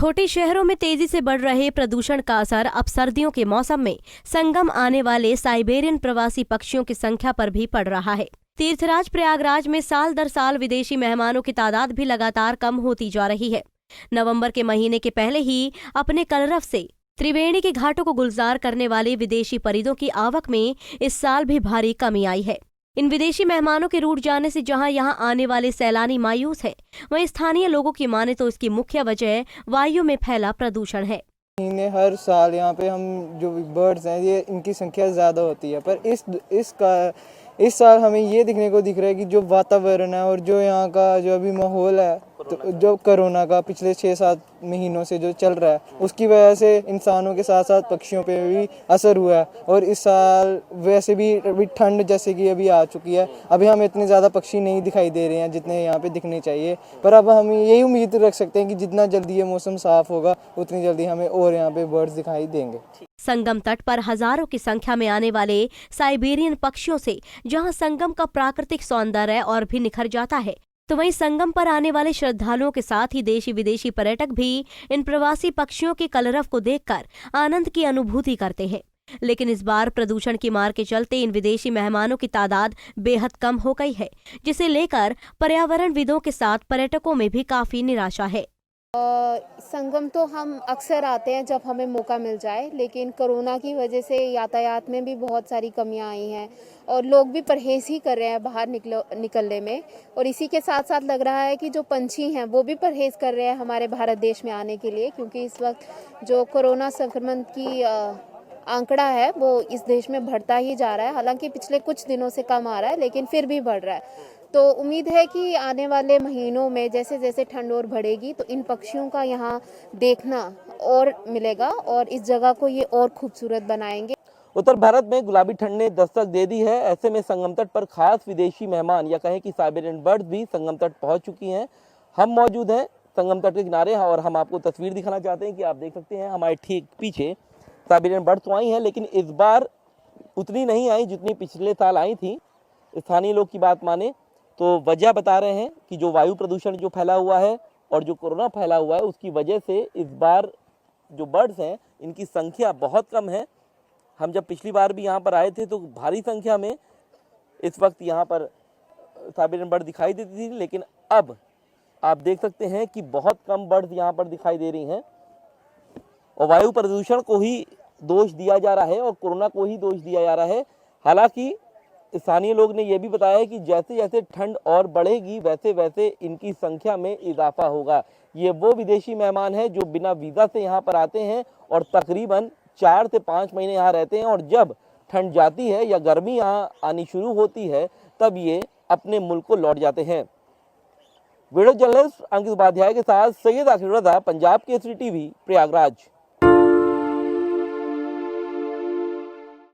छोटे शहरों में तेजी से बढ़ रहे प्रदूषण का असर अब सर्दियों के मौसम में संगम आने वाले साइबेरियन प्रवासी पक्षियों की संख्या पर भी पड़ रहा है। तीर्थराज प्रयागराज में साल दर साल विदेशी मेहमानों की तादाद भी लगातार कम होती जा रही है। नवंबर के महीने के पहले ही अपने कलरव से त्रिवेणी के घाटों को गुलजार करने वाले विदेशी परिंदों की आवक में इस साल भी भारी कमी आई है। इन विदेशी मेहमानों के रूठ जाने से जहां यहां आने वाले सैलानी मायूस हैं, वहीं स्थानीय लोगों की माने तो इसकी मुख्य वजह वायु में फैला प्रदूषण है। हर साल यहाँ पे हम जो बर्ड्स हैं ये इनकी संख्या ज़्यादा होती है, पर इस साल हमें ये दिखने को दिख रहा है कि जो वातावरण है और जो यहाँ का जो अभी माहौल है, तो जो कोरोना का पिछले 6-7 महीनों से जो चल रहा है उसकी वजह से इंसानों के साथ साथ पक्षियों पे भी असर हुआ है। और इस साल वैसे भी अभी ठंड जैसे कि अभी आ चुकी है, अभी हमें इतने ज़्यादा पक्षी नहीं दिखाई दे रहे हैं जितने यहाँ पे दिखने चाहिए। पर अब हम यही उम्मीद रख सकते हैं कि जितना जल्दी ये मौसम साफ होगा उतनी जल्दी हमें और यहाँ पे बर्ड्स दिखाई देंगे। संगम तट पर हजारों की संख्या में आने वाले साइबेरियन पक्षियों से जहां संगम का प्राकृतिक सौंदर्य और भी निखर जाता है, तो वहीं संगम पर आने वाले श्रद्धालुओं के साथ ही देशी विदेशी पर्यटक भी इन प्रवासी पक्षियों के कलरव को देखकर आनंद की अनुभूति करते हैं। लेकिन इस बार प्रदूषण की मार के चलते इन विदेशी मेहमानों की तादाद बेहद कम हो गई है, जिसे लेकर पर्यावरणविदों के साथ पर्यटकों में भी काफी निराशा है। संगम तो हम अक्सर आते हैं जब हमें मौका मिल जाए, लेकिन कोरोना की वजह से यातायात में भी बहुत सारी कमियां आई हैं और लोग भी परहेज ही कर रहे हैं बाहर निकलने में। और इसी के साथ साथ लग रहा है कि जो पंछी हैं वो भी परहेज कर रहे हैं हमारे भारत देश में आने के लिए, क्योंकि इस वक्त जो कोरोना संक्रमण की आंकड़ा है वो इस देश में बढ़ता ही जा रहा है। हालांकि पिछले कुछ दिनों से कम आ रहा है, लेकिन फिर भी बढ़ रहा है। तो उम्मीद है कि आने वाले महीनों में जैसे जैसे ठंड और बढ़ेगी तो इन पक्षियों का यहाँ देखना और मिलेगा और इस जगह को ये और खूबसूरत बनाएंगे। उत्तर भारत में गुलाबी ठंड ने दस्तक दे दी है। ऐसे में संगम तट पर खास विदेशी मेहमान या कहें कि साइबेरियन बर्ड्स भी संगम तट पहुंच चुकी हैं। हम मौजूद हैं संगम तट के किनारे और हम आपको तस्वीर दिखाना चाहते हैं कि आप देख सकते हैं हमारे ठीक पीछे साइबेरियन बर्ड्स तो आई हैं, लेकिन इस बार उतनी नहीं आई जितनी पिछले साल आई थी। स्थानीय लोग की बात माने तो वजह बता रहे हैं कि जो वायु प्रदूषण जो फैला हुआ है और जो कोरोना फैला हुआ है उसकी वजह से इस बार जो बर्ड्स हैं इनकी संख्या बहुत कम है। हम जब पिछली बार भी यहाँ पर आए थे तो भारी संख्या में इस वक्त यहाँ पर साइबेरियन बर्ड दिखाई देती थी, लेकिन अब आप देख सकते हैं कि बहुत कम बर्ड्स यहाँ पर दिखाई दे रही हैं। और वायु प्रदूषण को ही दोष दिया जा रहा है और कोरोना को ही दोष दिया जा रहा है। हालांकि स्थानीय लोग ने यह भी बताया है कि जैसे जैसे ठंड और बढ़ेगी वैसे वैसे इनकी संख्या में इजाफा होगा। ये वो विदेशी मेहमान हैं जो बिना वीज़ा से यहाँ पर आते हैं और तकरीबन 4 से 5 महीने यहाँ रहते हैं और जब ठंड जाती है या गर्मी यहाँ आनी शुरू होती है तब ये अपने मुल्क को लौट जाते हैं। वीडियो जर्नलिस्ट अंकित उपाध्याय के साथ सैयद आखिर रजा, पंजाब केसरी टीवी, प्रयागराज।